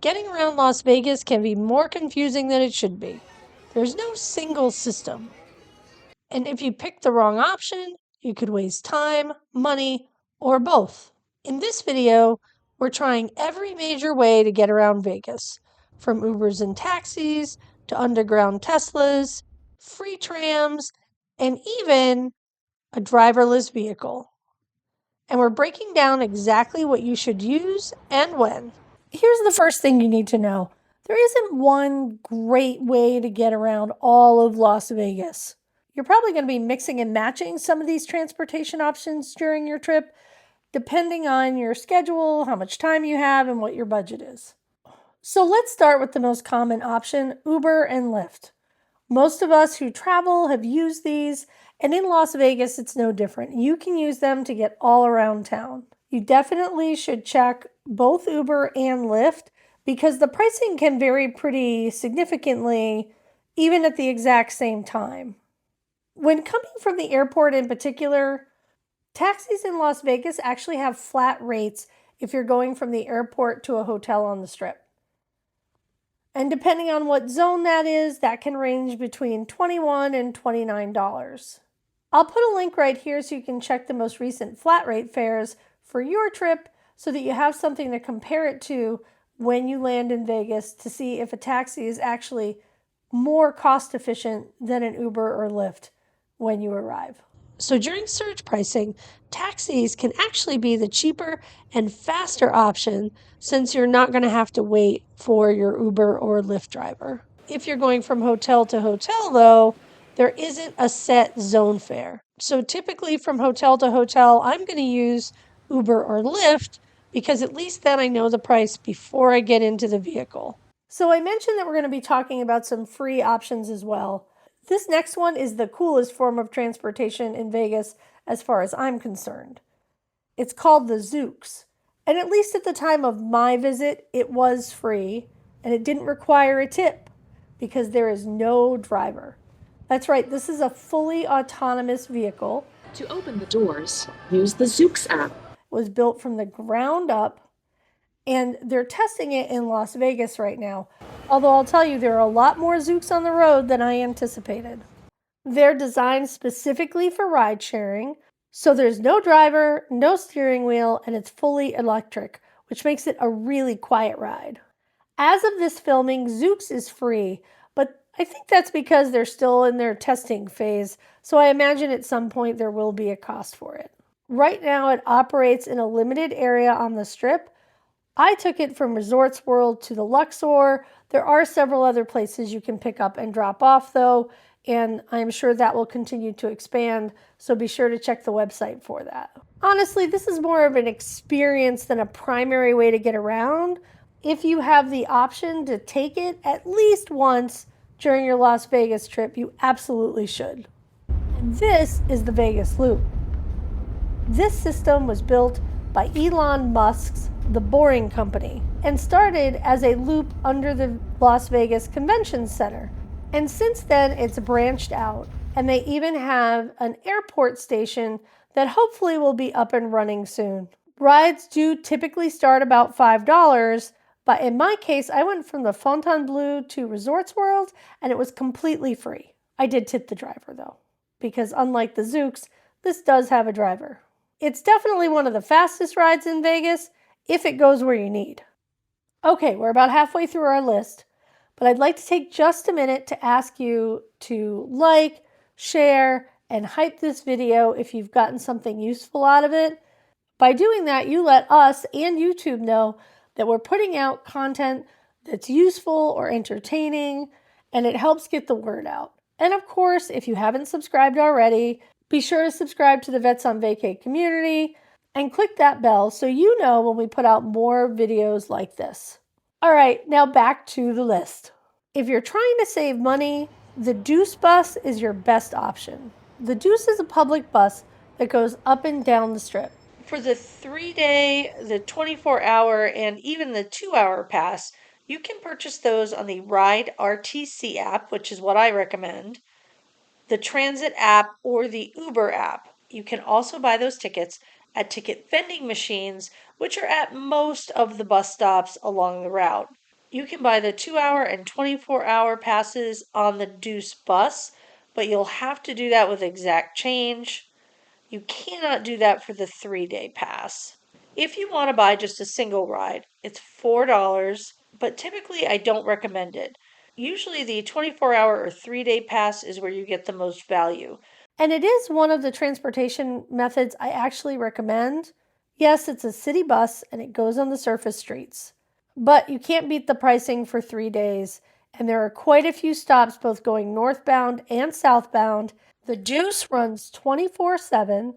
getting around Las Vegas can be more confusing than it should be. There's no single system. And if you pick the wrong option, you could waste time, money, or both. In this video, we're trying every major way to get around Vegas, from Ubers and taxis to underground Teslas, free trams, and even a driverless vehicle. And we're breaking down exactly what you should use and when. Here's the first thing you need to know. There isn't one great way to get around all of Las Vegas. You're probably going to be mixing and matching some of these transportation options during your trip, depending on your schedule, how much time you have, and what your budget is. So let's start with the most common option, Uber and Lyft. Most of us who travel have used these, and in Las Vegas, it's no different. You can use them to get all around town. You definitely should check both Uber and Lyft because the pricing can vary pretty significantly, even at the exact same time. When coming from the airport in particular, taxis in Las Vegas actually have flat rates if you're going from the airport to a hotel on the Strip. And depending on what zone that is, that can range between $21 and $29. I'll put a link right here so you can check the most recent flat rate fares for your trip so that you have something to compare it to when you land in Vegas to see if a taxi is actually more cost efficient than an Uber or Lyft when you arrive. So during surge pricing, taxis can actually be the cheaper and faster option since you're not going to have to wait for your Uber or Lyft driver. If you're going from hotel to hotel, though, there isn't a set zone fare. So typically from hotel to hotel, I'm going to use Uber or Lyft because at least then I know the price before I get into the vehicle. So I mentioned that we're going to be talking about some free options as well. This next one is the coolest form of transportation in Vegas as far as I'm concerned. It's called the Zoox. And at least at the time of my visit, it was free and it didn't require a tip because there is no driver. That's right, this is a fully autonomous vehicle. To open the doors, use the Zoox app. It was built from the ground up and they're testing it in Las Vegas right now. Although I'll tell you, there are a lot more Zoox on the road than I anticipated. They're designed specifically for ride sharing, so there's no driver, no steering wheel, and it's fully electric, which makes it a really quiet ride. As of this filming, Zoox is free, but I think that's because they're still in their testing phase, so I imagine at some point there will be a cost for it. Right now, it operates in a limited area on the Strip. I took it from Resorts World to the Luxor. There are several other places you can pick up and drop off, though, and I'm sure that will continue to expand, so be sure to check the website for that. Honestly, this is more of an experience than a primary way to get around. If you have the option to take it at least once during your Las Vegas trip, you absolutely should. And this is the Vegas Loop. This system was built by Elon Musk's The Boring Company and started as a loop under the Las Vegas Convention Center. And since then, it's branched out, and they even have an airport station that hopefully will be up and running soon. Rides do typically start about $5, but in my case, I went from the Fontainebleau to Resorts World, and it was completely free. I did tip the driver, though, because unlike the Zoox, this does have a driver. It's definitely one of the fastest rides in Vegas, if it goes where you need. Okay, we're about halfway through our list, but I'd like to take just a minute to ask you to like, share, and hype this video if you've gotten something useful out of it. By doing that, you let us and YouTube know that we're putting out content that's useful or entertaining, and it helps get the word out. And of course, if you haven't subscribed already, be sure to subscribe to the Vets on Vacay community and click that bell so you know when we put out more videos like this. All right, now back to the list. If you're trying to save money, the Deuce Bus is your best option. The Deuce is a public bus that goes up and down the Strip. For the 3-day, the 24-hour, and even the 2-hour pass, you can purchase those on the Ride RTC app, which is what I recommend, the Transit app, or the Uber app. You can also buy those tickets at ticket vending machines, which are at most of the bus stops along the route. You can buy the 2-hour and 24-hour passes on the Deuce Bus, but you'll have to do that with exact change. You cannot do that for the 3-day pass. If you want to buy just a single ride, it's $4, but typically I don't recommend it. Usually the 24-hour or 3-day pass is where you get the most value. And it is one of the transportation methods I actually recommend. Yes, it's a city bus and it goes on the surface streets. But you can't beat the pricing for 3 days, and there are quite a few stops both going northbound and southbound. The Deuce runs 24/7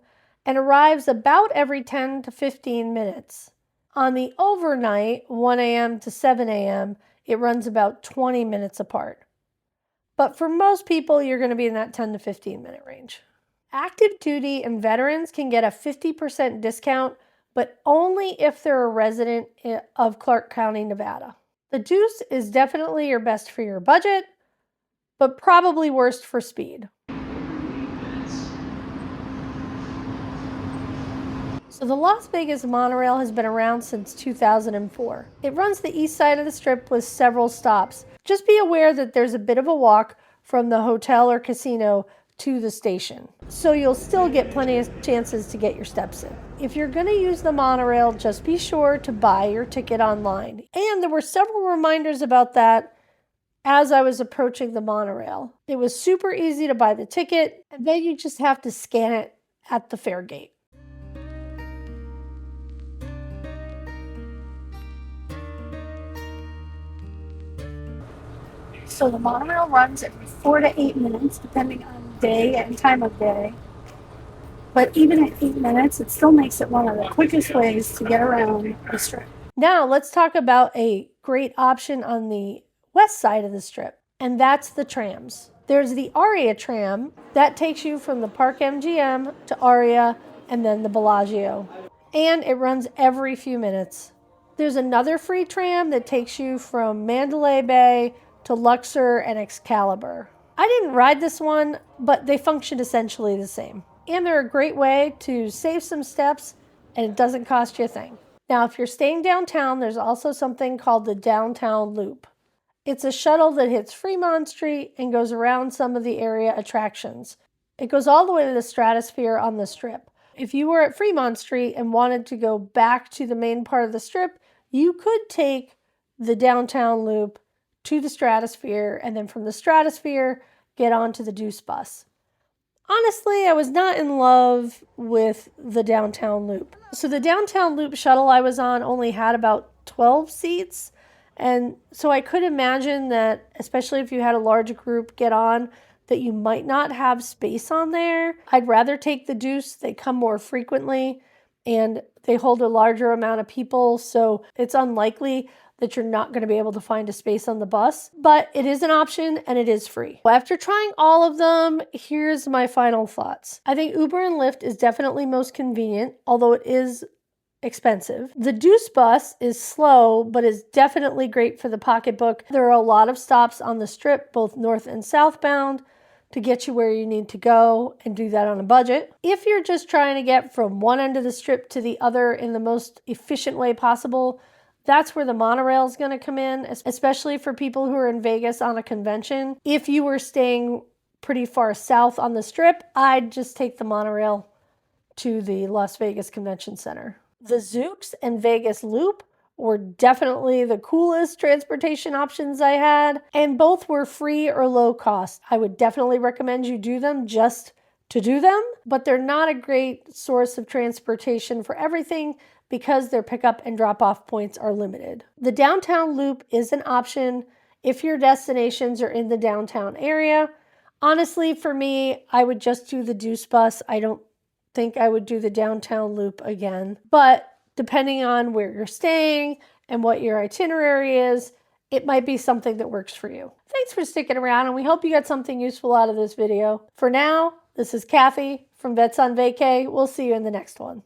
and arrives about every 10 to 15 minutes. On the overnight, 1 a.m. to 7 a.m., it runs about 20 minutes apart. But for most people, you're going to be in that 10 to 15 minute range. Active duty and veterans can get a 50% discount, but only if they're a resident of Clark County, Nevada. The Deuce is definitely your best for your budget, but probably worst for speed. So the Las Vegas Monorail has been around since 2004. It runs the east side of the strip with several stops. Just be aware that there's a bit of a walk from the hotel or casino to the station. So you'll still get plenty of chances to get your steps in. If you're going to use the monorail, just be sure to buy your ticket online. And there were several reminders about that as I was approaching the monorail. It was super easy to buy the ticket, and then you just have to scan it at the fare gate. So the monorail runs every 4 to 8 minutes, depending on day and time of day. But even at 8 minutes, it still makes it one of the quickest ways to get around the strip. Now let's talk about a great option on the west side of the strip, and that's the trams. There's the Aria tram that takes you from the Park MGM to Aria and then the Bellagio. And it runs every few minutes. There's another free tram that takes you from Mandalay Bay to Luxor and Excalibur. I didn't ride this one, but they function essentially the same. And they're a great way to save some steps, and it doesn't cost you a thing. Now, if you're staying downtown, there's also something called the Downtown Loop. It's a shuttle that hits Fremont Street and goes around some of the area attractions. It goes all the way to the Stratosphere on the strip. If you were at Fremont Street and wanted to go back to the main part of the strip, you could take the Downtown Loop to the Stratosphere, and then from the Stratosphere, get onto the Deuce Bus. Honestly, I was not in love with the Downtown Loop. So the Downtown Loop shuttle I was on only had about 12 seats, and so I could imagine that, especially if you had a large group get on, that you might not have space on there. I'd rather take the Deuce. They come more frequently, and they hold a larger amount of people, so it's unlikely that you're not going to be able to find a space on the bus, but it is an option and it is free. After trying all of them, here's my final thoughts. I think Uber and Lyft is definitely most convenient, although it is expensive. The Deuce Bus is slow, but is definitely great for the pocketbook. There are a lot of stops on the strip, both north and southbound, to get you where you need to go and do that on a budget. If you're just trying to get from one end of the strip to the other in the most efficient way possible, that's where the monorail is going to come in, especially for people who are in Vegas on a convention. If you were staying pretty far south on the strip, I'd just take the monorail to the Las Vegas Convention Center. The Zoox and Vegas Loop were definitely the coolest transportation options I had, and both were free or low cost. I would definitely recommend you do them just to do them, but they're not a great source of transportation for everything because their pickup and drop-off points are limited. The Downtown Loop is an option if your destinations are in the downtown area. Honestly, for me, I would just do the Deuce Bus. I don't think I would do the Downtown Loop again. But depending on where you're staying and what your itinerary is, it might be something that works for you. Thanks for sticking around, and we hope you got something useful out of this video. For now, this is Kathy from Vets on Vacay. We'll see you in the next one.